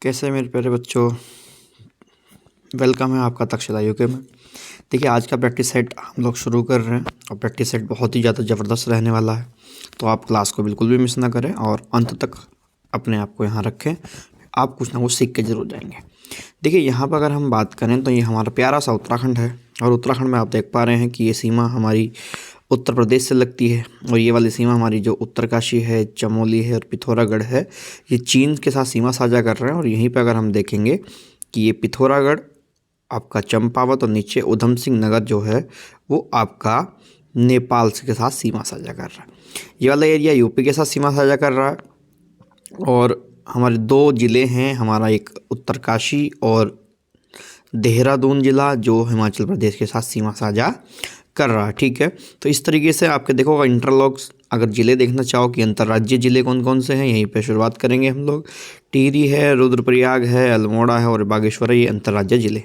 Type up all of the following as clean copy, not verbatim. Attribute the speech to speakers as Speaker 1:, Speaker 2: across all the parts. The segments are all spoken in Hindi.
Speaker 1: कैसे मेरे प्यारे बच्चों, वेलकम है आपका तक्षशिला यूके में। देखिए, आज का प्रैक्टिस सेट हम लोग शुरू कर रहे हैं और प्रैक्टिस सेट बहुत ही ज़्यादा ज़बरदस्त रहने वाला है। तो आप क्लास को बिल्कुल भी मिस ना करें और अंत तक अपने आप को यहाँ रखें। आप कुछ ना कुछ सीख के जरूर जाएंगे। देखिए, यहाँ पर अगर हम बात करें तो ये हमारा प्यारा सा उत्तराखंड है और उत्तराखंड में आप देख पा रहे हैं कि ये सीमा हमारी उत्तर प्रदेश से लगती है और ये वाली सीमा हमारी जो उत्तरकाशी है, चमोली है और पिथौरागढ़ है, ये चीन के साथ सीमा साझा कर रहे हैं। और यहीं पे अगर हम देखेंगे कि ये पिथौरागढ़ आपका चंपावत और नीचे उधम सिंह नगर जो है वो आपका नेपाल के साथ सीमा साझा कर रहा है। ये वाला एरिया यूपी के साथ सीमा साझा कर रहा है और हमारे दो ज़िले हैं, हमारा एक उत्तरकाशी और देहरादून ज़िला जो हिमाचल प्रदेश के साथ सीमा साझा कर रहा है। ठीक है, तो इस तरीके से आपके देखो इंटरलॉक्स, अगर ज़िले देखना चाहो कि अंतर्राज्यीय ज़िले कौन कौन से हैं, यहीं पे शुरुआत करेंगे हम लोग। टिहरी है, रुद्रप्रयाग है, अल्मोड़ा है और बागेश्वर है, ये अंतर्राज्यीय ज़िले।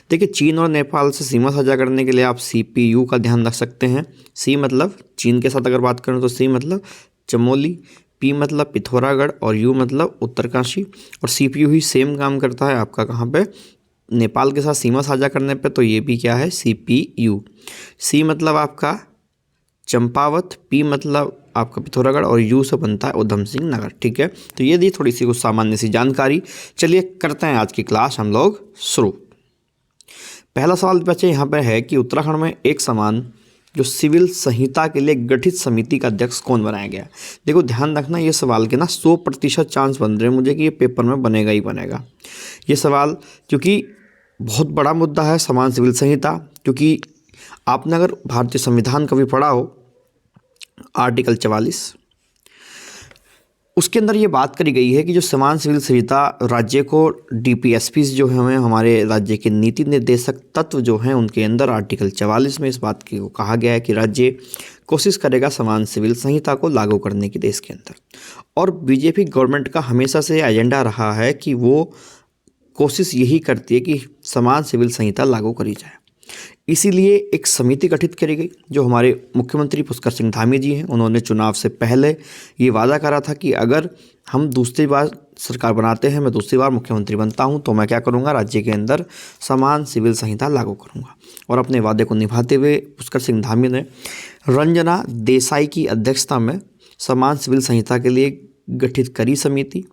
Speaker 1: देखिए, चीन और नेपाल से सीमा साझा करने के लिए आप CPU का ध्यान रख सकते हैं। सी मतलब चीन के साथ अगर बात करें तो सी मतलब चमोली, पी मतलब पिथौरागढ़ और यू मतलब उत्तरकाशी। और CPU ही सेम काम करता है आपका कहाँ पे, नेपाल के साथ सीमा साझा करने पे। तो ये भी क्या है, CPU। सी मतलब आपका चंपावत, पी मतलब आपका पिथौरागढ़ और यू से बनता है उधम सिंह नगर। ठीक है, तो ये दी थोड़ी सी कुछ सामान्य सी जानकारी। चलिए करते हैं आज की क्लास हम लोग शुरू। पहला सवाल बच्चे यहाँ पर है कि उत्तराखंड में एक समान जो सिविल संहिता के लिए गठित समिति का अध्यक्ष कौन बनाया गया। देखो ध्यान रखना, ये सवाल के ना 100% चांस बन रहे हैं मुझे कि ये पेपर में बनेगा ही बनेगा ये सवाल, क्योंकि बहुत बड़ा मुद्दा है समान सिविल संहिता। क्योंकि आपने अगर भारतीय संविधान कभी पढ़ा हो, आर्टिकल 44, उसके अंदर ये बात करी गई है कि जो समान सिविल संहिता राज्य को DPSP जो हैं, हमारे राज्य के नीति निर्देशक तत्व जो हैं, उनके अंदर आर्टिकल 44 में इस बात को कहा गया है कि राज्य कोशिश करेगा समान सिविल संहिता को लागू करने की देश के अंदर। और बीजेपी गवर्नमेंट का हमेशा से एजेंडा रहा है कि वो कोशिश यही करती है कि समान सिविल संहिता लागू करी जाए। इसीलिए एक समिति गठित करी गई जो हमारे मुख्यमंत्री पुष्कर सिंह धामी जी हैं। उन्होंने चुनाव से पहले ये वादा करा था कि अगर हम दूसरी बार सरकार बनाते हैं, मैं दूसरी बार मुख्यमंत्री बनता हूं, तो मैं क्या करूंगा, राज्य के अंदर समान सिविल संहिता लागू करूंगा। और अपने वादे को निभाते हुए पुष्कर सिंह धामी ने रंजना देसाई की अध्यक्षता में समान सिविल संहिता के लिए गठित करी समिति।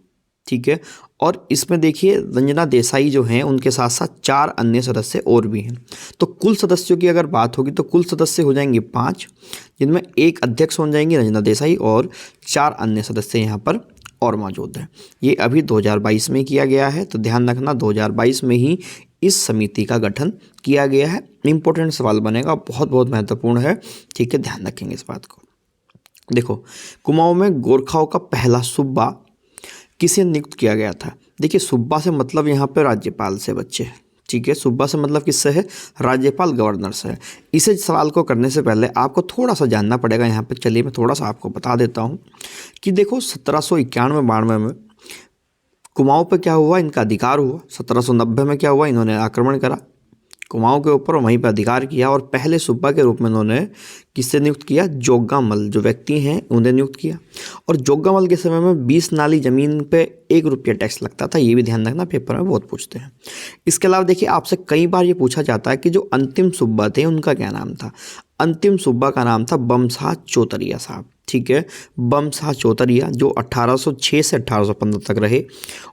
Speaker 1: ठीक है, और इसमें देखिए रंजना देसाई जो हैं उनके साथ साथ 4 अन्य सदस्य और भी हैं। तो कुल सदस्यों की अगर बात होगी तो कुल सदस्य हो जाएंगे 5, जिनमें एक अध्यक्ष हो जाएंगी रंजना देसाई और 4 अन्य सदस्य यहाँ पर और मौजूद हैं। ये अभी 2022 में किया गया है, तो ध्यान रखना 2022 में ही इस समिति का गठन किया गया है। इंपॉर्टेंट सवाल बनेगा, बहुत बहुत महत्वपूर्ण है। ठीक है, ध्यान रखेंगे इस बात को। देखो, कुमाऊं में गोरखाओं का पहला सूबा किसे नियुक्त किया गया था। देखिए, सूबा से मतलब यहाँ पे राज्यपाल से बच्चे। ठीक है, सूबा से मतलब किससे है, राज्यपाल, गवर्नर से है। इसे सवाल को करने से पहले आपको थोड़ा सा जानना पड़ेगा यहाँ पे। चलिए मैं थोड़ा सा आपको बता देता हूँ कि देखो 1791-92 में कुमाऊं पे क्या हुआ, इनका अधिकार हुआ। 1790 में क्या हुआ, इन्होंने आक्रमण करा कुमाऊं के ऊपर, वहीं पर अधिकार किया और पहले सूबा के रूप में इन्होंने किससे नियुक्त किया, जोग्गामल जो व्यक्ति हैं उन्हें नियुक्त किया। और जोग्गामल के समय में 20 नाली जमीन पे 1 रुपया टैक्स लगता था। ये भी ध्यान रखना, पेपर में बहुत पूछते हैं। इसके अलावा देखिए, आपसे कई बार ये पूछा जाता है कि जो अंतिम सूबा थे उनका क्या नाम था। अंतिम सूबा का नाम था बमशाह चौतरिया साहब। ठीक है, बमशाह चौतरिया, जो 1806 से 1815 तक रहे।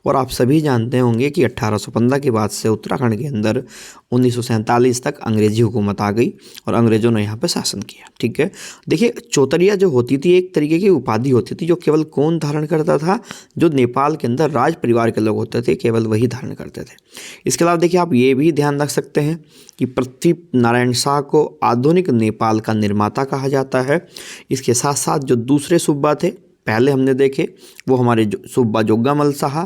Speaker 1: और आप सभी जानते होंगे कि 1815 के बाद से उत्तराखंड के अंदर 1947 तक अंग्रेजी हुकूमत आ गई और अंग्रेजों ने यहाँ पर शासन किया। ठीक है, देखिए चौतरिया जो होती थी एक तरीके की उपाधि होती थी जो केवल कौन धारण करता था, जो नेपाल के अंदर राज परिवार के लोग होते थे, केवल वही धारण करते थे। इसके अलावा देखिए, आप ये भी ध्यान रख सकते हैं कि पृथ्वी नारायण शाह को आधुनिक नेपाल का निर्माता कहा जाता है। इसके साथ साथ जो दूसरे सूबा थे पहले हमने देखे वो हमारे सूबा जोग्गामल शाह,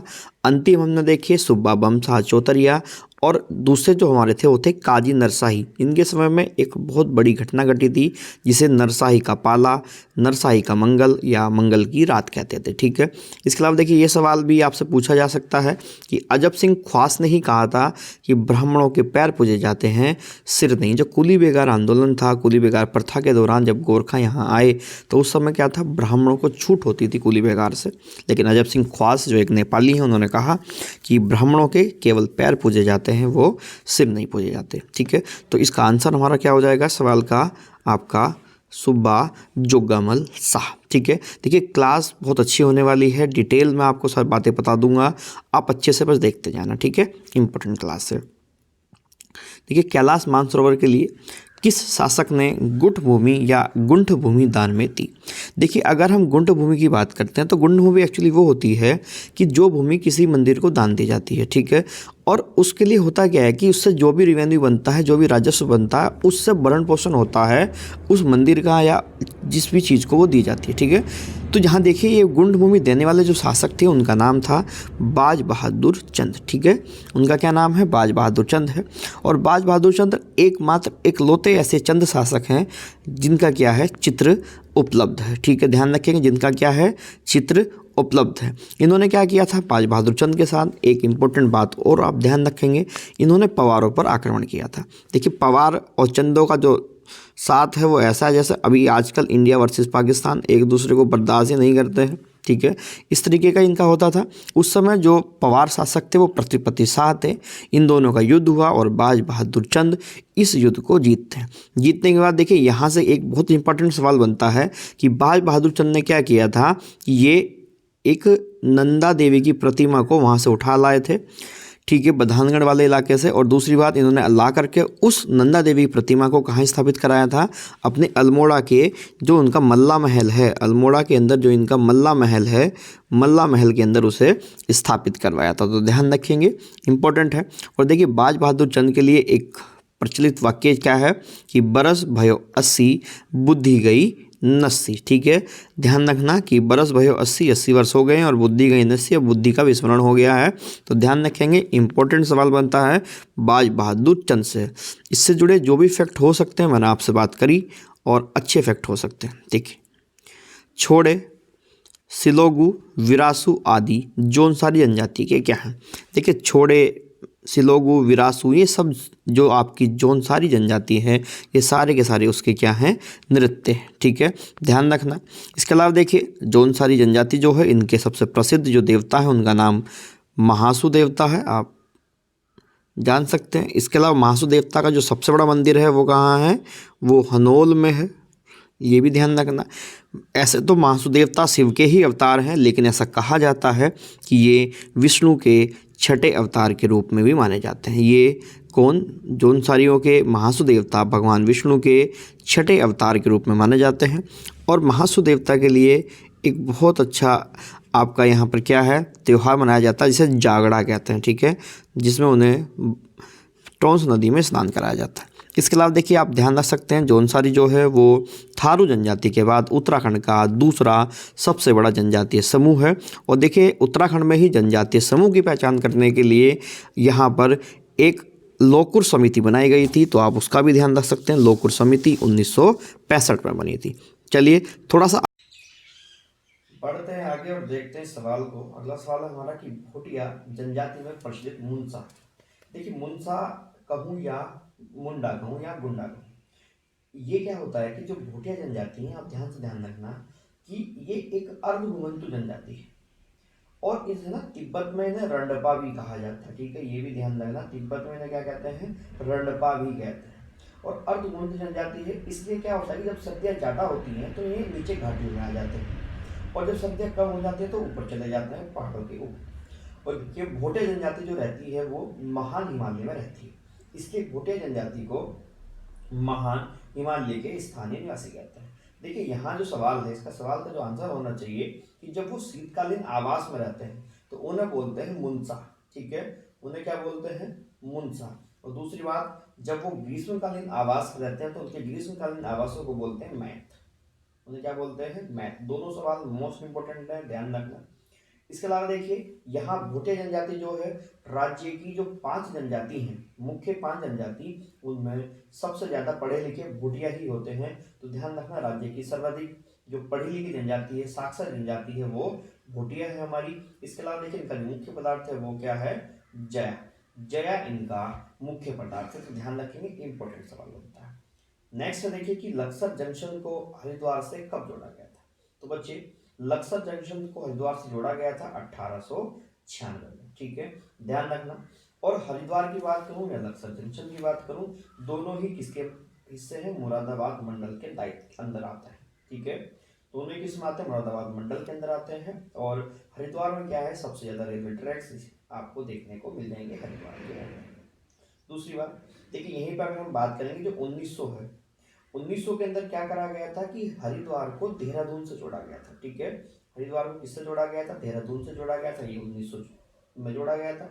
Speaker 1: अंतिम हमने देखे सूबा बमशाह चौतरिया और दूसरे जो हमारे थे वो थे काजी नरसाही। इनके समय में एक बहुत बड़ी घटना घटी थी जिसे नरसाही का पाला, नरसाही का मंगल या मंगल की रात कहते थे। ठीक है, इसके अलावा देखिए ये सवाल भी आपसे पूछा जा सकता है कि अजब सिंह ख्वास ने ही कहा था कि ब्राह्मणों के पैर पूजे जाते हैं, सिर नहीं। जो कुली बेगार आंदोलन था, कुली बेगार प्रथा के दौरान जब गोरखा यहाँ आए तो उस समय क्या था, ब्राह्मणों को छूट होती थी कुली बेगार से। लेकिन अजब सिंह ख्वास जो एक नेपाली हैं उन्होंने कहा कि ब्राह्मणों के केवल पैर पूजे जाते हैं, वो सिर नहीं पूजे जाते। ठीक है, तो इसका आंसर हमारा क्या हो जाएगा सवाल का, आपका सुब्बा जोगामल शाह। ठीक है, देखिए क्लास बहुत अच्छी होने वाली है, डिटेल में आपको सारी बातें बता दूंगा, आप अच्छे से बस देखते जाना। ठीक है, इंपॉर्टेंट क्लास है। देखिए कैलाश मानसरोवर के लिए किस शासक ने गुंठ भूमि या गुंठ भूमि दान में दी। देखिए अगर हम गुंठ भूमि की बात करते हैं तो गुंठ भूमि एक्चुअली वो होती है कि जो भूमि किसी मंदिर को दान दी जाती है। ठीक है, और उसके लिए होता क्या है कि उससे जो भी रिवेन्यू बनता है, जो भी राजस्व बनता है, उससे भरण पोषण होता है उस मंदिर का या जिस भी चीज़ को वो दी जाती है। ठीक है, तो जहाँ देखिए ये गुंठ भूमि देने वाले जो शासक थे उनका नाम था बाज बहादुर चंद। ठीक है, उनका क्या नाम है, बाज बहादुर चंद है। और बाज बहादुर चंद एकमात्र इकलौते ऐसे चंद शासक हैं जिनका क्या है, चित्र उपलब्ध है। ठीक है, ध्यान रखेंगे, जिनका क्या है, चित्र उपलब्ध है। इन्होंने क्या किया था, बाज बहादुर चंद के साथ एक इम्पोर्टेंट बात और आप ध्यान रखेंगे, इन्होंने पवारों पर आक्रमण किया था। देखिए पवार और चंदों का जो साथ है वो ऐसा है जैसे अभी आजकल इंडिया वर्सेस पाकिस्तान एक दूसरे को बर्दाश्त ही नहीं करते हैं। ठीक है, इस तरीके का इनका होता था। उस समय जो पवार शासक थे वो प्रतिपति शाह थे। इन दोनों का युद्ध हुआ और बाज बहादुर चंद इस युद्ध को जीतते हैं। जीतने के बाद देखिए यहाँ से एक बहुत इंपॉर्टेंट सवाल बनता है कि बाज बहादुर चंद ने क्या किया था कि ये एक नंदा देवी की प्रतिमा को वहाँ से उठा लाए थे। ठीक है, बधानगढ़ वाले इलाके से। और दूसरी बात, इन्होंने ला करके उस नंदा देवी की प्रतिमा को कहाँ स्थापित कराया था, अपने अल्मोड़ा के जो उनका मल्ला महल है, अल्मोड़ा के अंदर जो इनका मल्ला महल है, मल्ला महल के अंदर उसे स्थापित करवाया था। तो ध्यान रखेंगे, इंपॉर्टेंट है। और देखिए बाज बहादुर चंद के लिए एक प्रचलित वाक्य क्या है कि बरस भयो 80 बुद्धि गई 89। ठीक है, ध्यान रखना कि बरस भयो 80, 80 वर्ष हो गए हैं और बुद्धि गई 89, अब बुद्धि का विस्मरण हो गया है। तो ध्यान रखेंगे, इंपॉर्टेंट सवाल बनता है बाज बहादुर चंद से। इससे जुड़े जो भी फैक्ट हो सकते हैं मैंने आपसे बात करी, और अच्छे फैक्ट हो सकते हैं। ठीक है, छोड़े, सिलोगु, विरासु आदि जौनसारी जनजाति के क्या हैं। देखिए छोड़े, सिलोगु, विरासु, ये सब जो आपकी जौनसारी जनजाति है ये सारे के सारे उसके क्या हैं, नृत्य हैं। ठीक है, ध्यान रखना। इसके अलावा देखिए जौनसारी जनजाति जो है इनके सबसे प्रसिद्ध जो देवता है उनका नाम महासु देवता है, आप जान सकते हैं। इसके अलावा महासु देवता का जो सबसे बड़ा मंदिर है वो कहाँ है, वो हनोल में है, ये भी ध्यान रखना। ऐसे तो महासु देवता शिव के ही अवतार हैं, लेकिन ऐसा कहा जाता है कि ये विष्णु के छठे अवतार के रूप में भी माने जाते हैं। ये कौन, जौनसारियों के महासु देवता भगवान विष्णु के छठे अवतार के रूप में माने जाते हैं। और महासु देवता के लिए एक बहुत अच्छा आपका यहाँ पर क्या है, त्यौहार मनाया जाता है जिसे जागड़ा कहते हैं। ठीक है, जिसमें उन्हें टोंस नदी में स्नान कराया जाता है। इसके अलावा देखिए आप ध्यान रख सकते हैं जौनसारी जो है वो थारू जनजाति के बाद उत्तराखंड का दूसरा सबसे बड़ा जनजातीय समूह है। और देखिए उत्तराखंड में ही जनजातीय समूह की पहचान करने के लिए यहाँ पर एक लोकुर समिति बनाई गई थी, तो आप उसका भी ध्यान रख सकते हैं। लोकुर समिति 1965 में बनी थी। चलिए थोड़ा सा पढ़ते हैं आगे और देखते हैं सवाल को। अगला सवाल है हमारा कि भोटिया जनजाति में प्रचलित मुनसा। देखिए मुनसा कहूँ या मुंडा कहूँ या गुंडा कहूँ, ये क्या होता है कि जो भोटिया जनजाति है, आप ध्यान से ध्यान रखना कि ये एक अर्धघुमंतु जनजाति है और इसे ना तिब्बत में इन्हें रंडपा भी कहा जाता है। ठीक है, ये भी ध्यान रखना, तिब्बत में इन्हें क्या कहते हैं, रंडपा भी कहते हैं। और अर्धघुमंतु जनजाति है, इसलिए क्या होता है कि जब सर्दियाँ ज़्यादा होती हैं तो ये नीचे घाटियों में आ जाते हैं, और जब सर्दियाँ कम हो जाती है तो ऊपर चले जाते हैं पहाड़ों के ऊपर। और ये भोटिया जनजाति जो रहती है वो महान हिमालय में रहती है, इसलिए भोटिया जनजाति को महान हिमालय के स्थानीय निवासी कहते हैं। देखिए यहाँ जो सवाल है, इसका सवाल का जो आंसर होना चाहिए कि जब वो शीतकालीन आवास में रहते हैं तो उन्हें बोलते हैं मुनसा। ठीक है, उन्हें क्या बोलते हैं, मुनसा। और दूसरी बात, जब वो ग्रीष्मकालीन आवास में रहते हैं तो उनके ग्रीष्मकालीन आवासों को बोलते हैं मैथ। उन्हें क्या बोलते हैं, मैथ। दोनों सवाल मोस्ट इंपोर्टेंट है, ध्यान रखना। इसके अलावा देखिए यहाँ भोटिया जनजाति जो है राज्य की जो 5 जनजाति हैं, मुख्य 5 जनजाति, उनमें सबसे ज्यादा पढ़े लिखे भोटिया ही होते हैं। तो ध्यान रखना, राज्य की सर्वाधिक जो पढ़ी लिखी जनजाति है, साक्षर जनजाति है, वो भोटिया है हमारी। इसके अलावा देखिए इनका मुख्य पदार्थ है वो क्या है, जया। जया इनका मुख्य पदार्थ है, तो ध्यान रखेंगे, इंपॉर्टेंट सवाल होता है। नेक्स्ट देखिए कि लक्सर जंक्शन को हरिद्वार से कब जोड़ा गया था। तो बच्चे लक्सर जंक्शन को हरिद्वार से जोड़ा गया था 1896 में, ठीक है, ध्यान रखना। और हरिद्वार की बात करूं या लक्सर जंक्शन की बात करूं, दोनों ही किसके हिस्से हैं, मुरादाबाद मंडल के दायित्व अंदर आता है, ठीक है, दोनों ही किस में आते हैं, मुरादाबाद मंडल के अंदर आते हैं। और हरिद्वार में क्या है, सबसे ज्यादा रेलवे ट्रैक्स आपको देखने को मिल जाएंगे हरिद्वार के अंदर। दूसरी बात देखिए, यहीं पर हम बात करेंगे जो 1900 है, 1900 के अंदर क्या करा गया था कि हरिद्वार को देहरादून से जोड़ा गया था, ठीक है, हरिद्वार को किससे जोड़ा गया था, देहरादून से जोड़ा गया था, ये 1900 में जोड़ा गया था।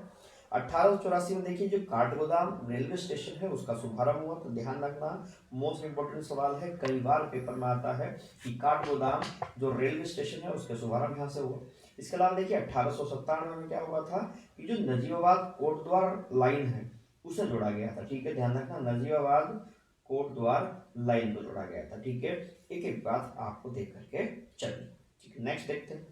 Speaker 1: 1884 में देखिए जो काठगोदाम रेलवे स्टेशन है उसका शुभारंभ हुआ। तो ध्यान रखना, मोस्ट इंपोर्टेंट सवाल है, कई बार पेपर में आता है कि काठगोदाम जो रेलवे स्टेशन है उसका शुभारंभ यहाँ से हुआ। इसके अलावा देखिए 1897 में क्या हुआ था कि जो नजीबाबाद कोटद्वार लाइन है उसे जोड़ा गया था, ठीक है, ध्यान रखना, नजीबाबाद कोटद्वार लाइन को जोड़ा गया था, ठीक है, एक एक बात आपको देख करके चलिए, ठीक है। नेक्स्ट देखते हैं,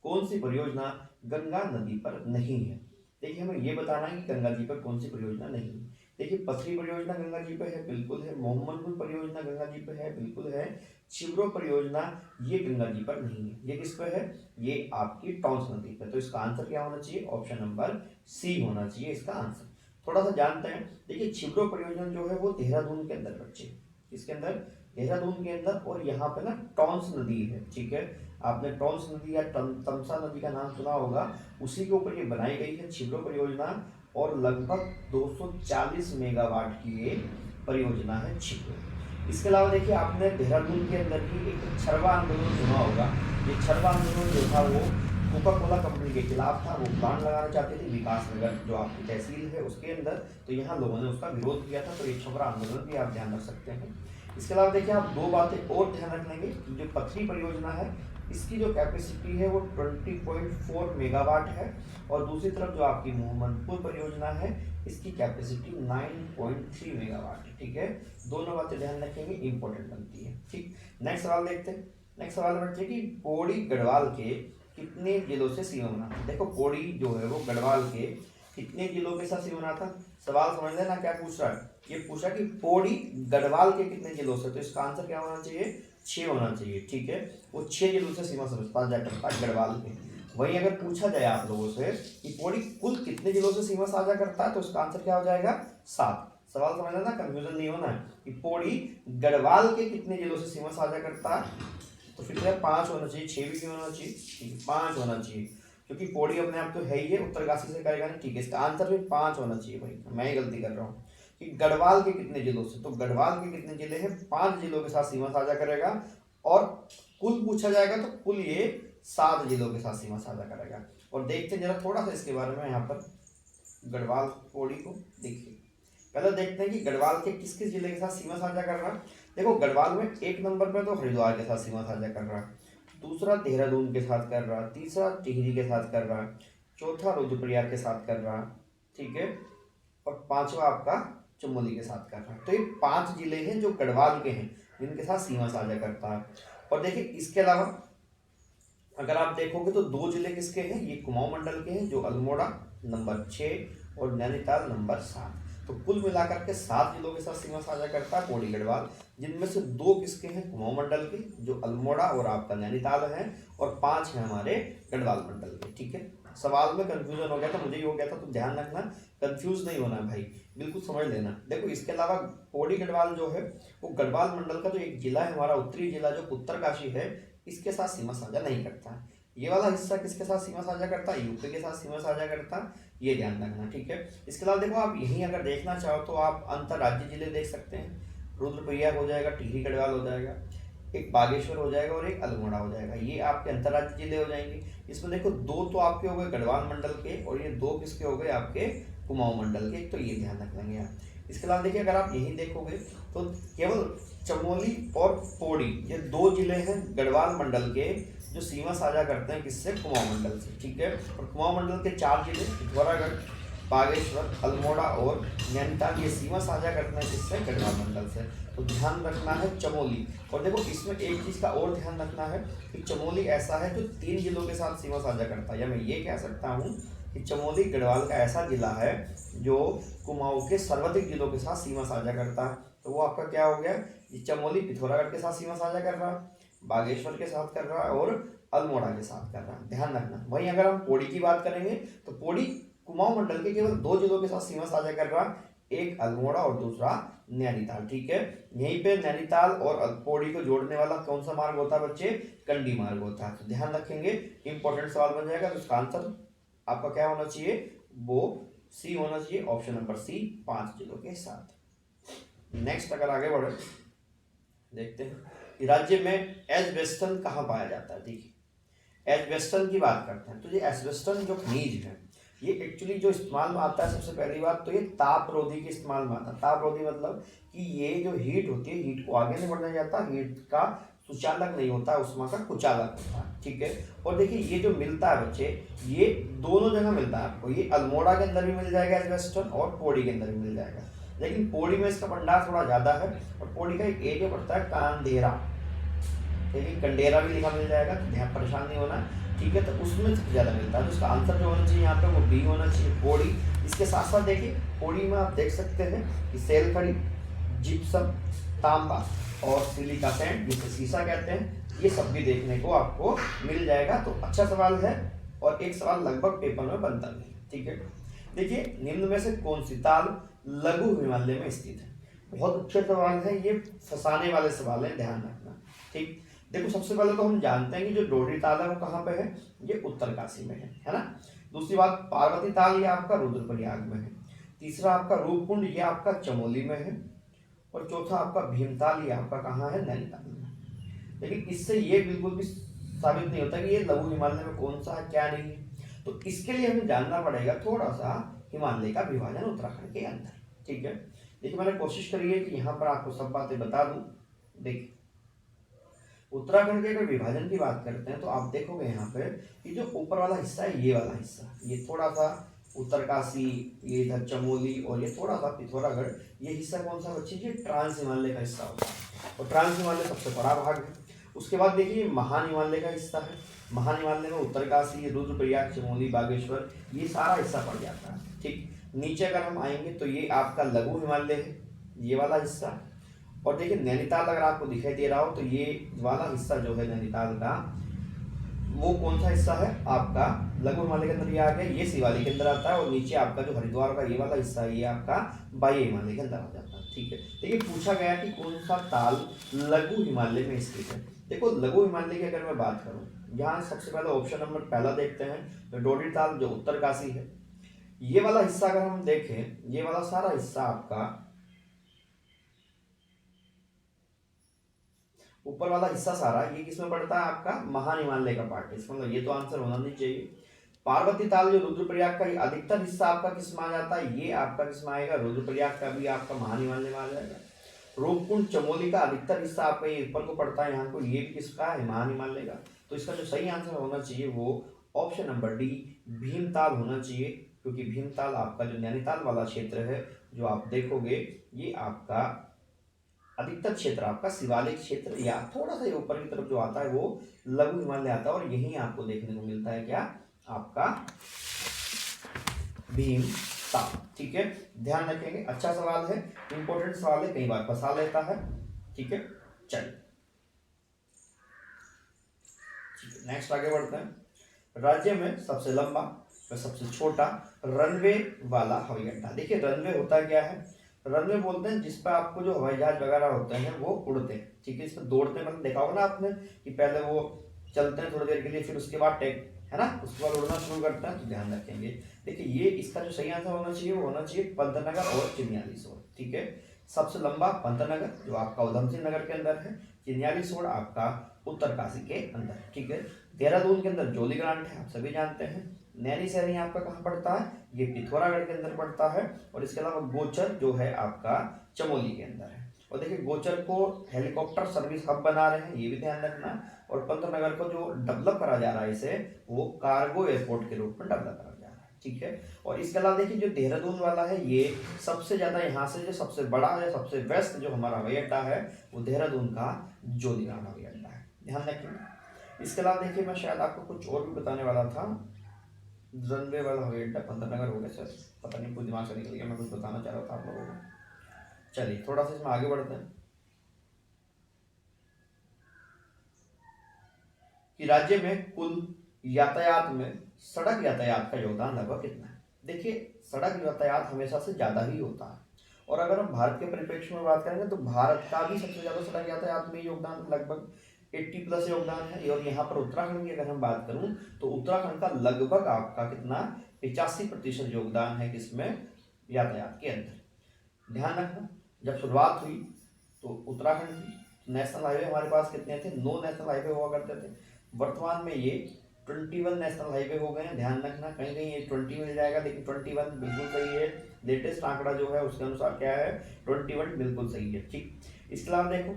Speaker 1: कौन सी परियोजना गंगा नदी पर नहीं है। देखिए हमें ये बताना है कि गंगा जी पर कौन सी परियोजना नहीं है। देखिए पथरी परियोजना गंगा जी पे है, बिल्कुल है। मोहम्मदपुर परियोजना गंगा जी पे है, बिल्कुल है। छिबरो परियोजना ये गंगा जी पर नहीं है। ये किस पे है, ये आपकी टॉन्स नदी पे। तो इसका आंसर क्या होना चाहिए, ऑप्शन नंबर सी होना चाहिए इसका आंसर। थोड़ा सा जानते हैं, देखिए छिबरो परियोजना जो है वो देहरादून के अंदर बच्चे, इसके अंदर देहरादून के अंदर, और यहाँ पे ना टॉन्स नदी है, ठीक है, आपने टॉन्स नदी या तमसा नदी का नाम सुना होगा, उसी के ऊपर ये बनाई गई है छिबरो परियोजना। और लगभग 240 मेगावाट की ये परियोजना है छिबरो। इसके अलावा देखिए आपने देहरादून के अंदर ही एक छरवा आंदोलन सुना होगा। ये छरवा आंदोलन जो था वो कोका कोला कंपनी के खिलाफ था। वो प्लांट लगाना चाहते थे विकास नगर जो आपकी तहसील है उसके अंदर, तो यहाँ लोगों ने उसका विरोध किया था। तो ये छपरा आंदोलन भी आप ध्यान रख सकते हैं। इसके अलावा देखिए आप दो बातें और ध्यान रख लेंगे, जो पथरी परियोजना है इसकी जो कैपेसिटी है वो 20.4 मेगावाट है, और दूसरी तरफ जो आपकी मोहम्मदपुर परियोजना है इसकी कैपेसिटी 9.3 मेगावाट है, ठीक है, दोनों बातें ध्यान रखेंगे, इंपॉर्टेंट बनती है, ठीक। नेक्स्ट सवाल देखते हैं। नेक्स्ट सवाल बच्चे कि पौड़ी गढ़वाल के कितने जिलों से सीमा बनाता है। देखो पौड़ी जो है वो गढ़वाल के कितने जिलों के साथ सीमा बनाता है। सवाल समझ लेना क्या पूछ रहा है, ये पूछा कि पौड़ी गढ़वाल के कितने जिलों से, तो इसका आंसर क्या होना चाहिए, 6 होना चाहिए, ठीक है, वो 6 जिलों से सीमा साझा करता है गढ़वाल के। वही अगर पूछा जाए आप लोगों से कि पौड़ी कुल कितने जिलों से सीमा साझा करता है, तो इसका आंसर क्या हो जाएगा, 7। सवाल समझ लेना, कंफ्यूजन नहीं होना है कि पौड़ी गढ़वाल के कितने जिलों से सीमा साझा करता है, तो फिर क्या 5 होना चाहिए, 6 भी क्यों होना चाहिए, 5 होना चाहिए, क्योंकि पौड़ी अपने आप तो है ही है, उत्तरकाशी से करेगा नहीं, ठीक है, इसका आंसर भी 5 होना चाहिए। भाई मैं ही गलती कर रहा हूँ कि गढ़वाल के कितने जिलों से, तो गढ़वाल के कितने जिले हैं, 5 जिलों के साथ सीमा साझा करेगा। और कुल पूछा जाएगा तो कुल ये 7 जिलों के साथ सीमा साझा करेगा। और देखते हैं जरा थोड़ा सा इसके बारे में, यहाँ पर गढ़वाल पौड़ी को देखिए, पहले देखते हैं कि गढ़वाल के किस किस जिले के साथ सीमा साझा कर रहा है। देखो गढ़वाल में 1 नंबर पे तो हरिद्वार के साथ सीमा साझा कर रहा है, दूसरा देहरादून के साथ कर रहा है, तीसरा टिहरी के साथ कर रहा है, चौथा रुद्रप्रयाग के साथ कर रहा है, ठीक है, और 5वां आपका चमोली के साथ कर रहा है। तो ये 5 जिले हैं जो गढ़वाल के हैं जिनके साथ सीमा साझा करता है। और देखिए इसके अलावा अगर आप देखोगे तो 2 जिले किसके हैं, ये कुमाऊं मंडल के हैं, जो अल्मोड़ा नंबर 6 और नैनीताल नंबर 7। तो कुल मिलाकर के 7 जिलों के साथ सीमा साझा करता है पौड़ी गढ़वाल, जिनमें से 2 किसके हैं, कुमाऊं मंडल के, जो अल्मोड़ा और आपका नैनीताल है, और 5 हैं हमारे गढ़वाल मंडल के, ठीक है। सवाल में कंफ्यूजन हो गया था, मुझे ही हो गया था, तो ध्यान रखना, कंफ्यूज नहीं होना भाई, बिल्कुल समझ लेना। देखो इसके अलावा पौड़ी गढ़वाल जो है वो गढ़वाल मंडल का जो एक जिला है हमारा उत्तरी जिला जो उत्तरकाशी है, इसके साथ सीमा साझा नहीं करता है। ये वाला हिस्सा किसके साथ सीमा साझा करता है, यूपी के साथ सीमा साझा करता है, ये ध्यान रखना, ठीक है। इसके अलावा देखो आप यहीं अगर देखना चाहो तो आप अंतरराज्य जिले देख सकते हैं, रुद्रप्रयाग हो जाएगा, टिहरी गढ़वाल हो जाएगा, एक बागेश्वर हो जाएगा और एक अल्मोड़ा हो जाएगा, ये आपके अंतरराज्य जिले हो जाएंगे। इसमें देखो 2 तो आपके हो गए गढ़वाल मंडल के, और ये 2 किसके हो गए आपके कुमाऊं मंडल के, तो ये ध्यान रख लेंगे आप। इसके अलावा देखिए अगर आप यहीं देखोगे तो केवल चमोली और पौड़ी ये 2 जिले हैं गढ़वाल मंडल के जो सीमा साझा करते हैं किससे, कुमाऊं मंडल से, ठीक है। और कुमाऊं मंडल के 4 जिले पिथौरागढ़, बागेश्वर, अल्मोड़ा और नैनीताल ये सीमा साझा करते हैं किससे, गढ़वाल मंडल से। तो ध्यान रखना है चमोली। और देखो इसमें एक चीज़ का और ध्यान रखना है कि चमोली ऐसा है जो 3 जिलों के साथ सीमा साझा करता है, या मैं ये कह सकता हूँ कि चमोली गढ़वाल का ऐसा जिला है जो कुमाऊं के सर्वाधिक जिलों के साथ सीमा साझा करता है। तो वो आपका क्या हो गया, ये चमोली पिथौरागढ़ के साथ सीमा साझा कर रहा है, बागेश्वर के साथ कर रहा है और अल्मोड़ा के साथ कर रहा है, ध्यान रखना। वहीं अगर हम पौड़ी की बात करेंगे तो पौड़ी कुमाऊं मंडल के केवल 2 जिलों के साथ सीमा साझा कर रहा है, एक अल्मोड़ा और दूसरा नैनीताल, ठीक है। यहीं पे नैनीताल और पौड़ी को जोड़ने वाला कौन सा मार्ग होता है बच्चे, कंडी मार्ग होता है। तो ध्यान रखेंगे, इंपॉर्टेंट सवाल बन जाएगा। तो इसका आंसर आपका क्या होना चाहिए, वो सी होना चाहिए, ऑप्शन नंबर सी, 5 जिलों के साथ। नेक्स्ट अगर आगे बढ़े देखते हैं कि राज्य में एस्बेस्टन कहाँ पाया जाता है। देखिए एस्बेस्टन की बात करते हैं तो ये एस्बेस्टन जो खनिज है ये एक्चुअली जो इस्तेमाल में आता है, सबसे पहली बात तो ये तापरोधी के इस्तेमाल में आता है। तापरोधी मतलब कि ये जो हीट होती है, हीट को आगे नहीं बढ़ने जाता, हीट का सुचालक नहीं होता, उष्मा का कुचालक होता है, ठीक है। और देखिए ये जो मिलता है बच्चे, ये दोनों जगह मिलता है आपको, ये अल्मोड़ा के अंदर भी मिल जाएगा एस्बेस्टन और पौड़ी के अंदर भी मिल जाएगा, लेकिन पौड़ी में इसका भंडार थोड़ा ज़्यादा है। और पौड़ी का एक एरिया पड़ता है कांदेरा, लेकिन कंडेरा भी लिखा मिल जाएगा, तो ध्यान परेशान नहीं होना, ठीक है। तो उसमें सबसे ज़्यादा मिलता है, तो उसका आंसर जो होना चाहिए यहाँ पे वो बी होना चाहिए, पौड़ी। इसके साथ साथ देखिए पौड़ी में आप देख सकते हैं कि सेल खड़ी, जिप्सम, तांबा और सिलिका सैंड जिसे सीसा कहते हैं, ये सब भी देखने को आपको मिल जाएगा। तो अच्छा सवाल है और एक सवाल लगभग पेपर में बनता भी है, ठीक है। देखिए निम्न में से कौन सी ताल लघु हिमालय में स्थित है, बहुत अच्छे सवाल है ये, फंसाने वाले सवाल है, ध्यान रखना, ठीक। देखो सबसे पहले तो हम जानते हैं कि जो डोडरी ताल है वो कहाँ पे है, ये उत्तरकाशी में है ना। दूसरी बात पार्वती ताल ये आपका रुद्रप्रयाग में है। तीसरा आपका रूपकुंड ये आपका चमोली में है। और चौथा आपका भीमताल ये आपका कहाँ है, नैनीताल में। लेकिन इससे ये बिल्कुल भी साबित नहीं होता कि ये लघु हिमालय में कौन सा है क्या नहीं है। तो इसके लिए हमें जानना पड़ेगा थोड़ा सा हिमालय का विभाजन उत्तराखंड के अंदर, ठीक है। देखिए मैंने कोशिश करी है कि यहाँ पर आपको सब बातें बता दूं। देखिए उत्तराखंड के अगर विभाजन की बात करते हैं तो आप देखोगे यहाँ पे कि जो ऊपर वाला हिस्सा है, ये वाला हिस्सा, ये थोड़ा सा उत्तरकाशी, ये इधर चमोली और ये थोड़ा सा पिथौरागढ़, ये हिस्सा कौन सा बच्चे, ये ट्रांस हिमालय का हिस्सा होता है। और ट्रांस हिमालय सबसे बड़ा भाग है। उसके बाद देखिए महान हिमालय का हिस्सा है, महान हिमालय में उत्तरकाशी, रुद्रप्रयाग, चमोली, बागेश्वर, ये सारा हिस्सा पड़ जाता है, ठीक। नीचे अगर हम आएंगे तो ये आपका लघु हिमालय है, ये वाला हिस्सा। और देखिए नैनीताल अगर आपको दिखाई दे रहा हो तो ये वाला हिस्सा जो है नैनीताल का, वो कौन सा हिस्सा है आपका, लघु हिमालय के अंदर ये आ गया, ये शिवालिक के अंदर आता है। और नीचे आपका जो हरिद्वार का ये वाला हिस्सा है, ये आपका बाह्य हिमालय के अंदर आ जाता है, ठीक है। देखिए पूछा गया कि कौन सा ताल लघु हिमालय में स्थित है। देखो लघु हिमालय की अगर मैं बात करूँ, यहाँ सबसे पहले ऑप्शन नंबर पहला देखते हैं, तो डोडरी ताल जो उत्तरकाशी है, ये वाला हिस्सा अगर हम देखें, ये वाला सारा हिस्सा आपका, ऊपर वाला हिस्सा सारा, ये किसमें पड़ता है आपका, महान हिमालय का पार्ट है, इसका मतलब ये तो आंसर होना नहीं चाहिए। पार्वती ताल जो रुद्रप्रयाग का अधिकतर हिस्सा आपका किस में आ जाता है, ये आपका किस में आएगा, रुद्रप्रयाग का भी आपका महान हिमालय में आ जाएगा। रूपकुंड चमोली का अधिकतर हिस्सा आपका ये ऊपर को पड़ता है, यहाँ को, ये भी किसका है, महान हिमालय का। तो इसका जो सही आंसर होना चाहिए वो ऑप्शन नंबर डी, भीमताल होना चाहिए, क्योंकि भीमताल आपका जो नैनीताल वाला क्षेत्र है, जो आप देखोगे ये आपका अधिकतर क्षेत्र आपका शिवालिक क्षेत्र या थोड़ा सा ऊपर की तरफ जो आता है वो लघु हिमालय आता है। और यही आपको देखने को मिलता है क्या, आपका भीमताल, ठीक है। ध्यान रखेंगे, अच्छा सवाल है, इंपॉर्टेंट सवाल है, कई बार फंसा लेता है, ठीक है। चलिए नेक्स्ट आगे बढ़ते हैं। राज्य में सबसे लंबा व सबसे छोटा रनवे वाला हवाई अड्डा। देखिए रनवे होता क्या है, रनवे बोलते हैं जिस पर आपको जो हवाई जहाज वगैरह होते हैं वो उड़ते हैं, ठीक है। इस पर दौड़ते हैं, मतलब देखा होगा ना आपने कि पहले वो चलते हैं थोड़ी देर के लिए, फिर उसके बाद टेक, है ना, उसके बाद उड़ना शुरू करते हैं। तो ध्यान रखेंगे, देखिए ये इसका जो सही आंसर होना चाहिए वो होना चाहिए पंतनगर और चिन्यालीसोड़, ठीक है। सबसे लंबा पंतनगर जो आपका उधमसिंह नगर के अंदर है, चिन्यालीसोड़ आपका उत्तरकाशी के अंदर, ठीक है। देहरादून के अंदर जोलीग्रांट है, आप सभी जानते हैं। नैनीसैनी आपका कहाँ पड़ता है, ये पिथौरागढ़ के अंदर पड़ता है। और इसके अलावा गोचर जो है आपका चमोली के अंदर है। और देखिए गोचर को हेलीकॉप्टर सर्विस हब बना रहे हैं, ये भी ध्यान रखना। और पंतनगर को जो डेवलप करा जा रहा है इसे, वो कार्गो एयरपोर्ट के रूप में डेवलप करा जा रहा है, ठीक है। और इसके अलावा देखिए जो देहरादून वाला है, ये सबसे ज्यादा यहाँ से जो सबसे बड़ा है, सबसे बेस्ट जो हमारा हवाई अड्डा है, वो देहरादून का जोलीगढ़ हवाई अड्डा है, ध्यान रखिए। इसके अलावा देखिए मैं शायद आपको कुछ और भी बताने वाला था। रनवे वाला हवाई अड्डा पंतनगर हो गया सर, पता नहीं कुछ दिमाग से निकल गया, मैं कुछ बताना चाह रहा था आप लोगों को। चलिए थोड़ा सा इसमें आगे बढ़ते हैं कि राज्य में कुल यातायात में सड़क यातायात का योगदान लगभग कितना है। देखिए सड़क यातायात हमेशा से ज़्यादा ही होता है, और अगर हम भारत के परिप्रेक्ष्य में बात करेंगे तो भारत का भी सबसे ज़्यादा सड़क यातायात में योगदान लगभग 80+ योगदान है। और यहाँ पर उत्तराखंड की अगर हम बात करूँ तो उत्तराखंड का लगभग आपका कितना 85% योगदान है किसमें, यातायात के अंदर। ध्यान रखना जब शुरुआत हुई तो उत्तराखंड की नेशनल हाईवे हमारे पास कितने थे, 9 नेशनल हाईवे हुआ करते थे। वर्तमान में ये 21 नेशनल हाईवे हो गए हैं। ध्यान रखना कहीं कहीं ये 20 मिल जाएगा, लेकिन 21 बिल्कुल सही है। लेटेस्ट आंकड़ा जो है उसके अनुसार क्या है, 21 बिल्कुल सही है, ठीक। इसके अलावा देखो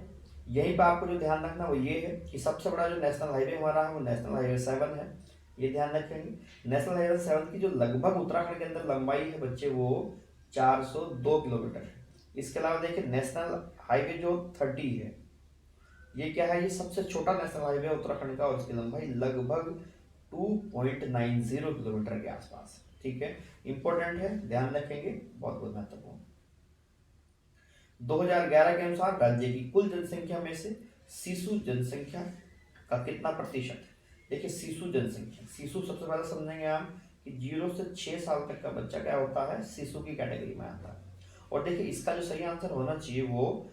Speaker 1: यहीं पर आपको जो ध्यान रखना वो ये है कि सबसे बड़ा जो नेशनल हाईवे हमारा है वो नेशनल हाईवे 7 है, ये ध्यान रखेंगे। नेशनल हाईवे 7 की जो लगभग उत्तराखंड के अंदर लंबाई है बच्चे वो 402 किलोमीटर है। इसके अलावा देखिए नेशनल हाईवे जो 30 है, ये क्या है, ये सबसे छोटा नेशनल हाईवे है उत्तराखंड का, और इसकी लंबाई लगभग 2.90 किलोमीटर के आसपास, ठीक है। इंपॉर्टेंट है, ध्यान रखेंगे, बहुत बहुत महत्वपूर्ण। 2011 के अनुसार राज्य की कुल जनसंख्या में से शिशु जनसंख्या का कितना प्रतिशत है। देखिए शिशु जनसंख्या, शिशु सबसे पहले समझेंगे हम कि 0 से 6 साल तक का बच्चा क्या होता है, शिशु की कैटेगरी में आता है। और देखिए इसका जो सही आंसर होना चाहिए वो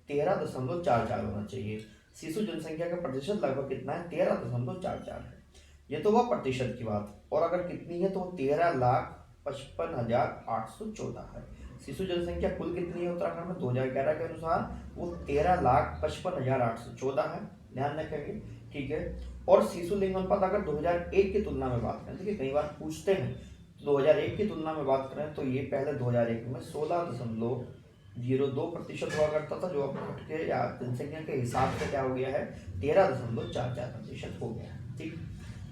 Speaker 1: 13.44 होना चाहिए। शिशु जनसंख्या का प्रतिशत लगभग कितना है, 13.44 है। ये तो वह प्रतिशत की बात, और अगर कितनी है तो 13,55,814 है। शिशु जनसंख्या कुल कितनी है उत्तराखंड में 2011 के अनुसार, वो 13,55,814 है, ध्यान रखेंगे, ठीक है। और शिशु लिंग अनुपात अगर 2001 की तुलना में बात करें, देखिए कई बार पूछते हैं, 2001 की तुलना में बात करें तो ये पहले 2001 में 16.02% हुआ करता था, जो अब घट के या जनसंख्या के हिसाब से क्या हो गया है, 13.44% हो गया है, ठीक।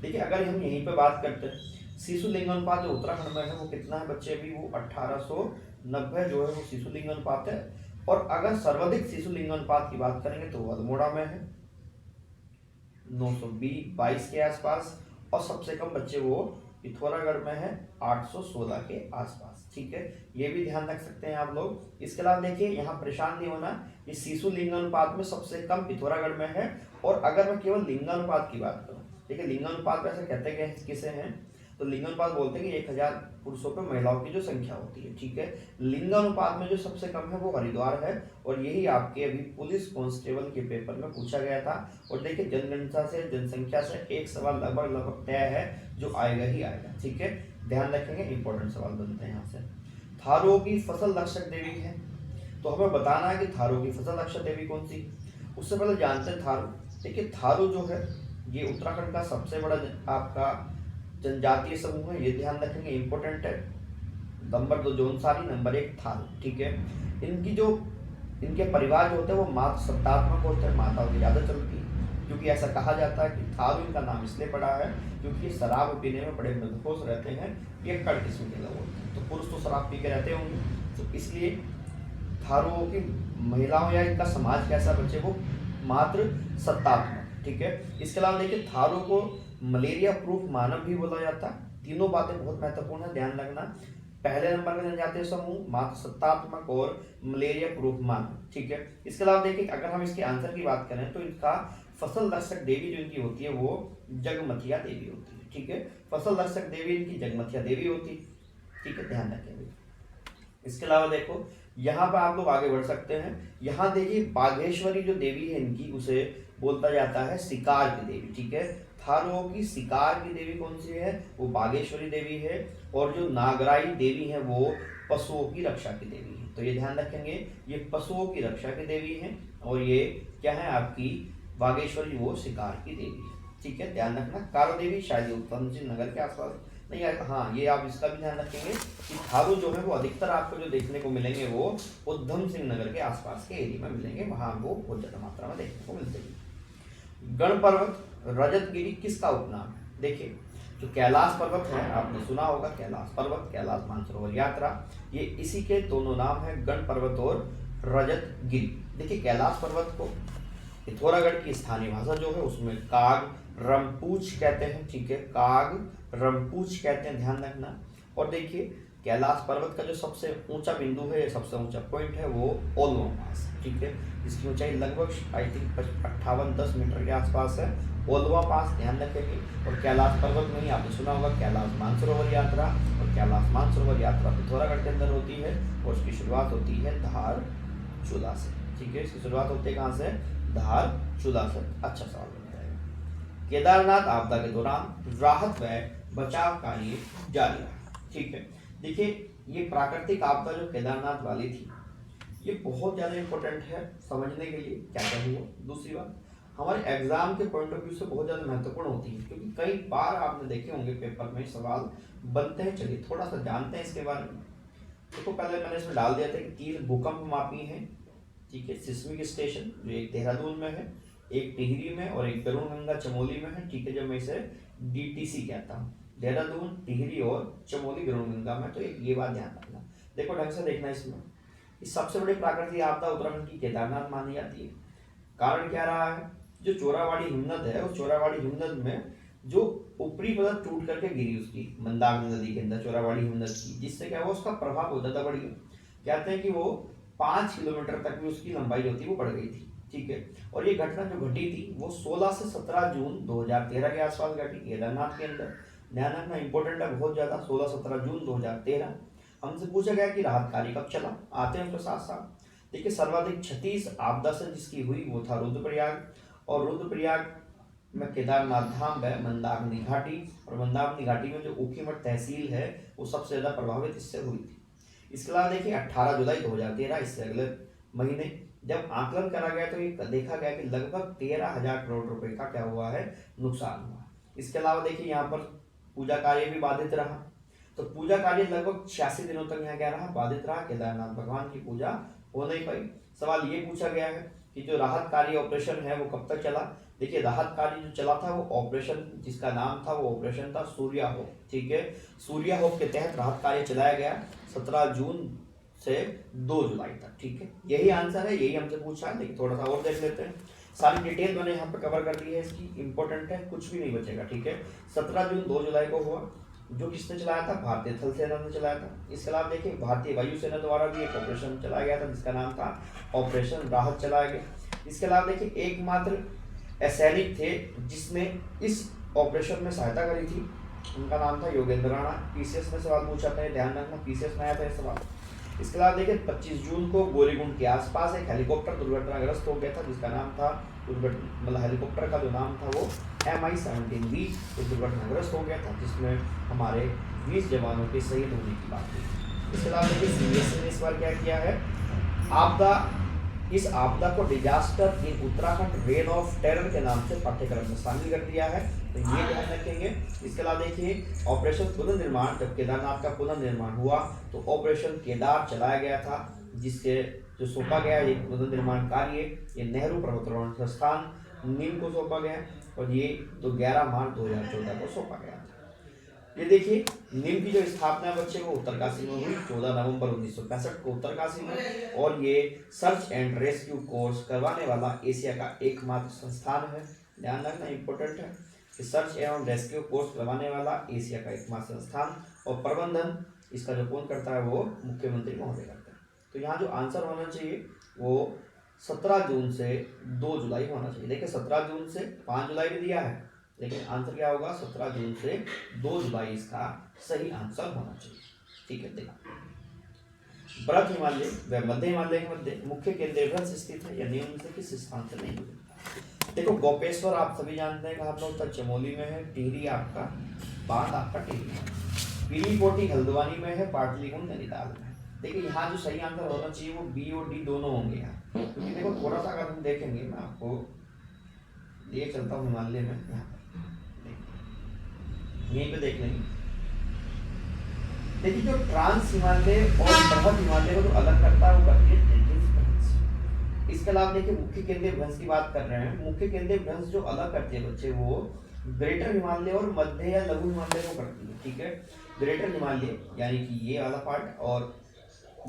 Speaker 1: देखिए अगर हम यहीं पे बात करते हैं, शिशु लिंग अनुपात जो उत्तराखंड में है वो कितना है बच्चे, अभी वो 1890 जो है वो शिशु लिंग अनुपात है। और अगर सर्वाधिक शिशु लिंग अनुपात की बात करेंगे तो वो अल्मोड़ा में है 922 के आसपास, और सबसे कम बच्चे वो पिथौरागढ़ में है 816 के आसपास, ठीक है। ये भी ध्यान रख सकते हैं आप लोग। इसके अलावा देखिए यहाँ परेशान नहीं होना, ये शिशु लिंगानुपात में सबसे कम पिथौरागढ़ में है। और अगर मैं केवल लिंगानुपात की बात करूँ, देखिए लिंगानुपात वैसे कहते हैं किसे हैं, तो लिंगानुपात बोलते हैं कि 1000 पुरुषों पर महिलाओं की जो संख्या होती है, ठीक है। लिंगानुपात में जो सबसे कम है वो हरिद्वार है, और यही आपके अभी पुलिस कांस्टेबल के पेपर में पूछा गया था। और देखिए जनगणना से, जनसंख्या से एक सवाल लगभग तय है, जो आएगा ही आएगा, ठीक है, ध्यान रखेंगे, इंपॉर्टेंट सवाल बनते हैं यहाँ से। थारू की फसल रक्षक देवी है, तो हमें बताना है कि थारू की फसल रक्षक देवी कौन सी। उससे पहले जानते हैं थारू। देखिए थारू जो है ये उत्तराखंड का सबसे बड़ा आपका जनजातीय समूह है, ये ध्यान रखेंगे, इंपॉर्टेंट है। नंबर 2 जौनसारी, नंबर 1 थारू, ठीक है। इनकी जो इनके परिवार जो होते हैं वो मात्र सत्तात्मक होते हैं, माताओं की ज़्यादा चलती है, क्योंकि ऐसा कहा जाता है कि थारू इनका नाम इसलिए पड़ा है क्योंकि ये शराब पीने में बड़े मदहोश रहते हैं, ये कड़ किस्म के लोग होते हैं। तो पुरुष तो शराब पी के रहते होंगे, तो इसलिए थारुओं की महिलाओं या इनका समाज कैसा बच्चे, वो मात्र सत्तात्मक, ठीक है। इसके अलावा देखिए थारू को मलेरिया प्रूफ मानव भी बोला जाता है। तीनों बातें बहुत महत्वपूर्ण है, ध्यान रखना। पहले नंबर में जनजातीय समूह, मात्र सत्तात्मक और मलेरिया प्रूफ मानव, ठीक है। इसके अलावा देखिए अगर हम इसके आंसर की बात करें तो इनका फसल रक्षक देवी जो इनकी होती है वो जगमथिया देवी होती है, ठीक है। फसल रक्षक देवी इनकी जगमथिया देवी होती है, ठीक है, ध्यान रखेंगे। इसके अलावा देखो यहाँ पर आप लोग आगे बढ़ सकते हैं। यहाँ देखिए बाघेश्वरी जो देवी है इनकी, उसे बोलता जाता है शिकार की देवी, ठीक है। थारुओं की शिकार की देवी कौन सी है, वो बागेश्वरी देवी है। और जो नागराई देवी है वो पशुओं की रक्षा की देवी है, तो ये ध्यान रखेंगे, ये पशुओं की रक्षा की देवी है। और ये क्या है आपकी बागेश्वरी, वो शिकार की देवी है, ठीक है, ध्यान रखना। कारो देवी शायद उत्तम सिंह नगर के आसपास नहीं हाँ, ये आप इसका भी ध्यान रखेंगे कि थारू जो है वो अधिकतर आपको जो देखने को मिलेंगे वो उधम सिंह नगर के आसपास के एरिया में मिलेंगे, वहां वो बहुत ज़्यादा मात्रा में देखने को मिलते हैं। गण पर्वत रजतगिरी किसका उपनाम है? देखिए जो कैलाश पर्वत है, आपने सुना होगा कैलाश पर्वत, कैलाश मानसरोवर यात्रा, ये इसी के दोनों नाम है, गण पर्वत और रजतगिरी। देखिए कैलाश पर्वत को पिथौरागढ़ की स्थानीय भाषा जो है उसमें काग रमपूछ कहते हैं, ठीक है, काग रमपूछ कहते हैं, ध्यान रखना। और देखिए कैलाश पर्वत का जो सबसे ऊंचा बिंदु है, सबसे ऊंचा पॉइंट है वो ओलवा पास, ठीक है, इसकी ऊंचाई लगभग आई थिंक 58-10 मीटर के आसपास है, ओलवा पास, ध्यान रखेंगे। और कैलाश पर्वत में ही आपने सुना होगा कैलाश मानसरोवर यात्रा, और कैलाश मानसरोवर यात्रा पिथौरागढ़ के अंदर होती है और उसकी शुरुआत होती है धारचूला से, ठीक है, इसकी शुरुआत होती है कहाँ से? धारचूला से। अच्छा सवाल बन जाएगा। केदारनाथ आपदा के दौरान राहत व बचाव कार्य जारी रहा, ठीक है। देखिए ये प्राकृतिक आपदा जो केदारनाथ वाली थी ये बहुत ज़्यादा इंपॉर्टेंट है समझने के लिए क्या क्या हुआ। दूसरी बात हमारे एग्जाम के पॉइंट ऑफ व्यू से बहुत ज़्यादा महत्वपूर्ण होती है, क्योंकि कई बार आपने देखे होंगे पेपर में सवाल बनते हैं। चलिए थोड़ा सा जानते हैं इसके बारे में। देखो पहले मैंने इसमें डाल दिया था कि 3 भूकंप मापी हैं, ठीक है, सिस्मिक स्टेशन जो एक देहरादून में है, एक टिहरी में और एक गरुड़गंगा चमोली में है, ठीक है, जो मैं इसे DTC कहता हूँ, देहरादून टिहरी और चमोली गरुड़गंगा में। तो ये बात ध्यान रखना। देखो ढंग से देखना इसमें, इस सबसे बड़ी प्राकृतिक आपदा उत्तराखंड की केदारनाथ मानी जाती है। कारण क्या रहा है? जो चोरावाड़ी हिमनद है, उस चोरावाड़ी हिमनद में जो ऊपरी परत टूट करके गिरी उसकी मंदाकिनी नदी के अंदर, चोरावाड़ी हिमनद की, जिससे क्या हुआ उसका प्रभाव बहुत ज्यादा बढ़ गया। कहते हैं कि वो 5 किलोमीटर तक भी उसकी लंबाई जो थी वो बढ़ गई थी, ठीक है। और ये घटना जो घटी थी वो 16 से 17 जून 2013 के आसपास घटी केदारनाथ के अंदर। ध्यान रखना इंपॉर्टेंट है बहुत ज्यादा। 16-17 जून 2013। हमसे पूछा गया कि राहत कार्य कब चला, आते हैं उसके साथ साथ। देखिए सर्वाधिक क्षति इस आपदा से जिसकी हुई वो था रुद्रप्रयाग, और रुद्रप्रयाग में केदारनाथ धाम है, मंदाकिनी घाटी, और मंदाकिनी घाटी में जो ऊखीमठ तहसील है वो सबसे ज्यादा प्रभावित इससे हुई थी। इसके अलावा देखिए 18 जुलाई 2013, इससे अगले महीने जब आकलन करा गया तो ये देखा गया कि लगभग 13,000 करोड़ रुपए का क्या हुआ है, नुकसान हुआ। इसके अलावा देखिए यहाँ पर पूजा कार्य भी बाधित रहा, तो पूजा कार्य लगभग 86 दिनों तक यहाँ क्या रहा, बाधित रहा। केदारनाथ भगवान की पूजा हो नहीं पाई। सवाल ये पूछा गया है कि जो राहत कार्य ऑपरेशन है वो कब तक चला। देखिए राहत कार्य जो चला था वो ऑपरेशन, जिसका नाम था वो ऑपरेशन था सूर्या होप, ठीक है। सूर्या होप के तहत राहत कार्य चलाया गया 17 जून से 2 जुलाई तक, ठीक है। यही आंसर है, यही हमसे पूछा है। देखिए थोड़ा सा और देख लेते हैं। सारी डिटेल मैंने यहाँ पे कवर कर दी है इसकी, इंपॉर्टेंट है, कुछ भी नहीं बचेगा, ठीक है। 17 जून 2 जुलाई को हुआ। जो किसने चलाया था? भारतीय थल सेना ने चलाया था। इसके अलावा देखिए भारतीय वायुसेना द्वारा भी एक ऑपरेशन चलाया गया था जिसका नाम था ऑपरेशन राहत चलाया गया। इसके अलावा देखिए एकमात्र सैनिक थे जिसने इस ऑपरेशन में सहायता करी थी, उनका नाम था योगेंद्र राणा। PCS में सवाल पूछा था, ध्यान रखना, PCS में आया था ये सवाल। इसके अलावा देखिए 25 जून को गोरीकुंड के आसपास एक हेलीकॉप्टर दुर्घटनाग्रस्त हो गया था जिसका नाम था मतलब हेलीकॉप्टर का जो नाम था वो MI-17V दुर्घटनाग्रस्त हो गया था, जिसमें हमारे 20 जवानों के शहीद होने की बात हुई। इसके अलावा देखिए CBSE ने इस बार क्या किया है, इस आपदा को disaster in Uttarakhand rain of terror के नाम से पाठ्यक्रम में शामिल कर दिया है, तो ये ध्यान रखेंगे। इसके अलावा देखिए ऑपरेशन पुनर्निर्माण, जब केदारनाथ का पुनर्निर्माण हुआ तो ऑपरेशन केदार चलाया गया था, जिसके जो सौंपा गया ये पुनर्निर्माण कार्य ये नेहरू पर्वतारोहण संस्थान नीम को सौंपा गया, और ये तो 11 मार्च 2014 को सौंपा गया था। ये देखिए नीम की जो स्थापना बच्चे वो उत्तरकाशी में हुई 14 नवंबर 1965 को उत्तरकाशी में, और ये सर्च एंड रेस्क्यू कोर्स करवाने वाला एशिया का एकमात्र संस्थान है। ध्यान रखना इंपॉर्टेंट है कि सर्च एंड रेस्क्यू कोर्स करवाने वाला एशिया का एकमात्र संस्थान, और प्रबंधन इसका जो कौन करता है वो मुख्यमंत्री महोदय करते हैं। तो यहाँ जो आंसर होना चाहिए वो 17 जून से 2 जुलाई होना चाहिए। देखिए 17 जून से 5 जुलाई भी दिया है, लेकिन आंसर क्या होगा, 17 जून से 2 जुलाई इसका सही आंसर होना चाहिए, ठीक है। देखो बृहद हिमालय व मध्य हिमालय के मध्य मुख्य केंद्र स्थित है, या निम्न से किस स्थान से नहीं मिलता। देखो गोपेश्वर आप सभी जानते हैं कहाँ पर होता है, चमोली में है। टिहरी आपका बांध आपका टिहरी में, पीलीकोटी हल्द्वानी में है, पाटलिपुत्र नैनीताल में। देखिए यहाँ जो सही आंसर होना चाहिए वो B और D दोनों होंगे यहाँ, क्योंकि देखो थोड़ा सा अगर हम देखेंगे, मैं आपको ये चलता हूँ हिमालय में, यहाँ यहीं पे देख लेंगे देखिए जो ट्रांस हिमालय और बृहद हिमालय को जो अलग करता है वो करती है टेंजिस भ्रंश। इसके अलावा देखिए मुख्य केंद्रीय भ्रंश की बात कर रहे हैं। मुख्य केंद्रीय भ्रंश जो अलग करती है बच्चे वो ग्रेटर हिमालय और मध्य या लघु हिमालय को करती है। ठीक है, ग्रेटर हिमालय यानी कि ये वाला पार्ट और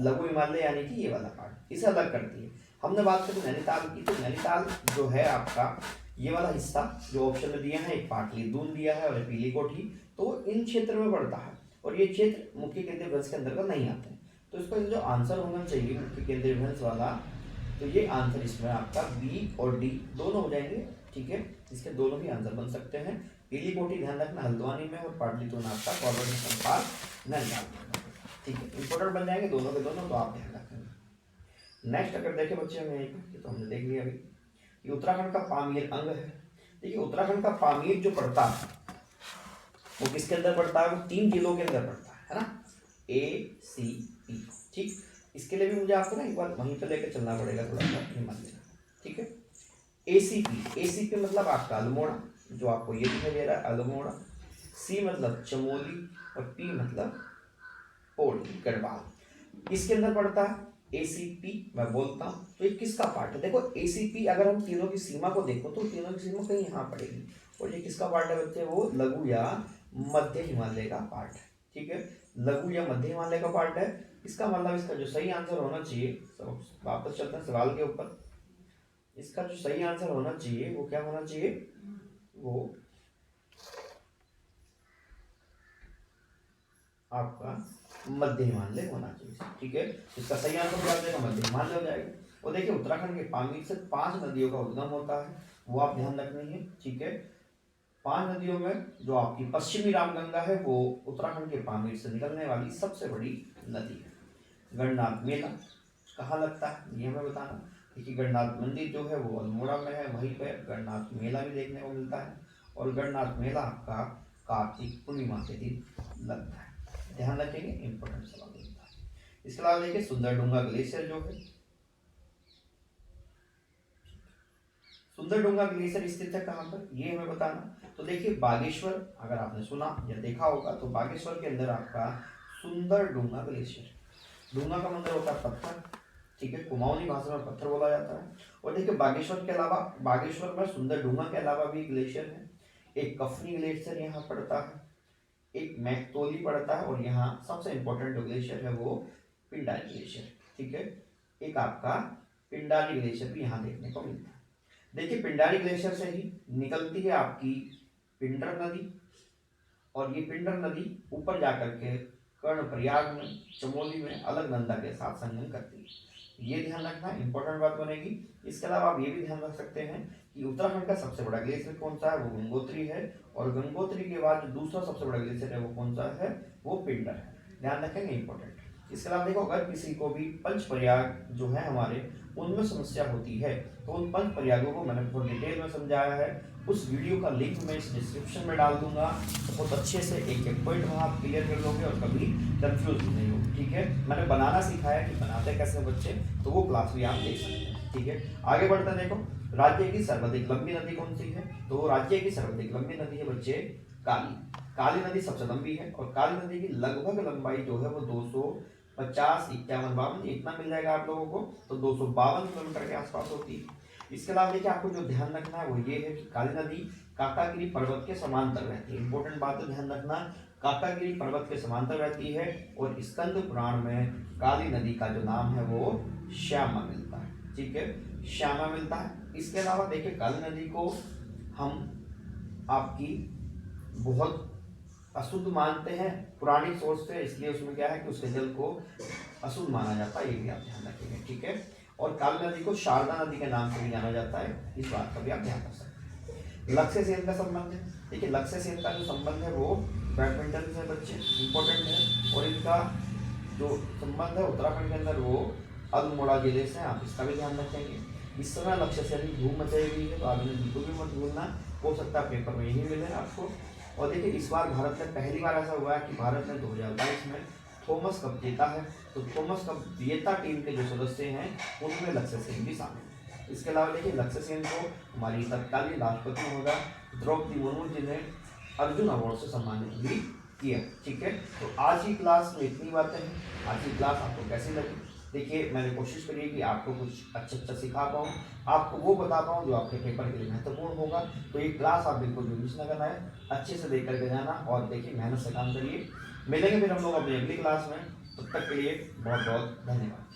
Speaker 1: लघु हिमालय यानी कि ये वाला पार्ट, इसे अलग करती है। हमने बात करी नैनीताल की, तो नैनीताल जो है आपका ये वाला हिस्सा जो ऑप्शन में दिया है, एक पाटली दून दिया है और एक पीली कोठी, तो इन क्षेत्र में पड़ता है और ये क्षेत्र मुख्य केंद्रीय भ्रंश के अंतर्गत नहीं आते हैं। तो इसका जो आंसर होना चाहिए मुख्य केंद्रीय भ्रंश वाला, तो ये आंसर इसमें आपका बी और डी दोनों हो जाएंगे। ठीक है, इसके दोनों भी आंसर बन सकते हैं। पीली कोठी ध्यान रखना हल्द्वानी में और पाटलिपुत्र आपका फॉरवर्ड नेशनल पार्क नैनीताल में। ठीक है, इंपोर्टेंट बन जाएंगे दोनों के दोनों, तो आप ध्यान रखेंगे। नेक्स्ट अगर देखें बच्चे हमें यहीं पर, तो हमने देख लिया अभी, ये उत्तराखंड का पामीर अंग है। देखिए उत्तराखंड का पामीर जो पड़ता है वो किसके अंदर पड़ता है, वो 3 जिलों के अंदर पड़ता है ना, ए सी पी। ठीक, इसके लिए भी मुझे आपको ना एक बार वहीं पर लेकर चलना पड़ेगा थोड़ा सा हिमालय। ठीक है, एसीपी मतलब आपका अल्मोड़ा, जो आपको ये दिखाई दे रहा है अल्मोड़ा। सी मतलब चमोली और पी मतलब पौड़ी गढ़वाल, इसके अंदर पड़ता है एसीपी। मैं बोलता हूँ तो ये किसका पार्ट है, देखो एसीपी अगर हम तीनों की सीमा को देखो तो तीनों की सीमा कहीं यहाँ पड़ेगी, और ये किसका पार्ट है बच्चे, वो लघु या मध्य हिमालय का पार्ट है। ठीक है, लघु या मध्य हिमालय का पार्ट है। इसका मतलब इसका जो सही आंसर होना चाहिए, वापस चलते हैं सवाल के ऊपर, इसका जो सही आंसर होना चाहिए वो क्या होना चाहिए, वो आपका मध्य हिमालय होना चाहिए। ठीक है, इसका सही आंसर क्या हो जाएगा, मध्य हिमालय हो जाएगा। और देखिए उत्तराखंड के पामीर से 5 नदियों का उद्गम होता है, वो आप ध्यान रखनी है। ठीक है, 5 नदियों में जो आपकी पश्चिमी रामगंगा है वो उत्तराखंड के पामीर से निकलने वाली सबसे बड़ी नदी है। गणनाथ मेला कहाँ लगता है ये हमें बताना। देखिए गणनाथ मंदिर जो है वो अल्मोड़ा में है, वहीं पर गणनाथ मेला भी देखने को मिलता है, और गणनाथ मेला आपका कार्तिक पूर्णिमा के दिन लगता है। ध्यान रखेंगे, इंपॉर्टेंट सवाल होता है। इसके अलावा देखिए सुंदरडूंगा ग्लेशियर जो है, सुंदरडूंगा ग्लेशियर स्थित है कहाँ पर, ये हमें बताना। तो देखिए बागेश्वर, अगर आपने सुना या देखा होगा तो बागेश्वर के अंदर आपका सुंदरडूंगा ग्लेशियर, डूंगा का मतलब होता है पत्थर। ठीक है, कुमाऊनी भाषा में पत्थर बोला जाता है। और देखिए बागेश्वर के अलावा, बागेश्वर में सुंदरडूंगा के अलावा भी ग्लेशियर है। एक कफनी ग्लेशियर यहाँ पड़ता है, एक मैकतोली पड़ता है, और यहाँ सबसे इंपॉर्टेंट जो ग्लेशियर है वो पिंडारी ग्लेशियर। ठीक है, एक आपका पिंडारी ग्लेशियर भी यहाँ देखने को मिलता है। देखिए पिंडारी ग्लेशियर से ही निकलती है आपकी पिंडर नदी, और ये पिंडर नदी ऊपर जाकर के कर्णप्रयाग में, चमोली में अलकनंदा के साथ संगम करती है। ये ध्यान रखना, इंपॉर्टेंट बात बनेगी। इसके अलावा आप ये भी ध्यान रख सकते हैं कि उत्तराखंड का सबसे बड़ा ग्लेशियर कौन सा है, वो गंगोत्री है, और गंगोत्री के बाद जो दूसरा सबसे बड़ा ग्लेशियर है वो कौन सा है, वो पिंडर है। ध्यान रखेंगे, इंपॉर्टेंट। इसके अलावा देखो अगर किसी को भी पंच प्रयाग जो है हमारे उनमें समस्या होती है तो उन पंच प्रयागों को मैंने बहुत डिटेल में समझाया है। उस वीडियो का लिंक मैं इस डिस्क्रिप्शन में डाल दूंगा, बहुत अच्छे से एक एक पॉइंट वहाँ आप क्लियर कर लोगे और कभी कंफ्यूज भी नहीं होगे। ठीक है, मैंने बनाना सिखाया कि बनाते कैसे बच्चे, तो वो क्लास भी आप देख सकते हैं। ठीक है, आगे बढ़ते हैं। देखो राज्य की सर्वाधिक लंबी नदी कौन सी है, तो राज्य की सर्वाधिक लंबी नदी है बच्चे काली। काली नदी सबसे लंबी है, और काली नदी की लगभग लंबाई जो है वो 250, 51, 52 इतना मिल जाएगा आप लोगों को, तो 252 किलोमीटर के आसपास होती है। इसके अलावा देखिए आपको जो ध्यान रखना है वो ये है कि काली नदी काकागिरी पर्वत के समांतर रहती है। इंपॉर्टेंट बात है, ध्यान रखना, काकागिरी पर्वत के समांतर रहती है, और स्कंद पुराण में काली नदी का जो नाम है वो श्यामा मिलता है। ठीक है, श्यामा मिलता है। इसके अलावा देखिए काली नदी को हम आपकी बहुत अशुद्ध मानते हैं पुरानी सोच से, इसलिए उसमें क्या है कि उसके जल को अशुद्ध माना जाता है, ये भी आप ध्यान रखेंगे। ठीक है, और काली नदी को शारदा नदी के नाम से भी जाना जाता है, इस बात का भी आप ध्यान रख सकते हैं। लक्ष्य सेन का संबंध है, देखिए लक्ष्य सेन का जो संबंध है वो बैडमिंटन से बच्चे इंपॉर्टेंट है, और इनका जो संबंध है उत्तराखंड के अंदर वो अल्मोड़ा जिले से, आप इसका भी ध्यान रखेंगे। इस समय लक्ष्य सेन की धूम मचाई हुई है, तो आप इन्हें बिल्कुल भी मत भूलना, हो सकता है पेपर में यही मिले आपको। और देखिए इस बार भारत में पहली बार ऐसा हुआ है कि भारत ने 2022 में थॉमस कप जीता है, तो थॉमस कप विजेता टीम के जो सदस्य हैं उनमें लक्ष्य सेन भी शामिल है। इसके अलावा देखिए लक्ष्य सेन को हमारी तत्कालीन राष्ट्रपति महोदय द्रौपदी मुर्मू जी ने अर्जुन अवार्ड से सम्मानित भी किया। ठीक है, तो आज की क्लास में इतनी बातें हैं। आज की क्लास आपको कैसी लगी? देखिए, मैंने कोशिश करी कि आपको कुछ अच्छा सिखा पाऊँ, आपको वो बता पाऊँ जो आपके पेपर के लिए महत्वपूर्ण होगा। तो ये क्लास आप बिल्कुल भी मिस ना करना है, अच्छे से देख करके जाना और देखिए मेहनत से काम करिए। मिलेंगे फिर हम लोग अपनी अगली क्लास में, तब तक के लिए बहुत बहुत धन्यवाद।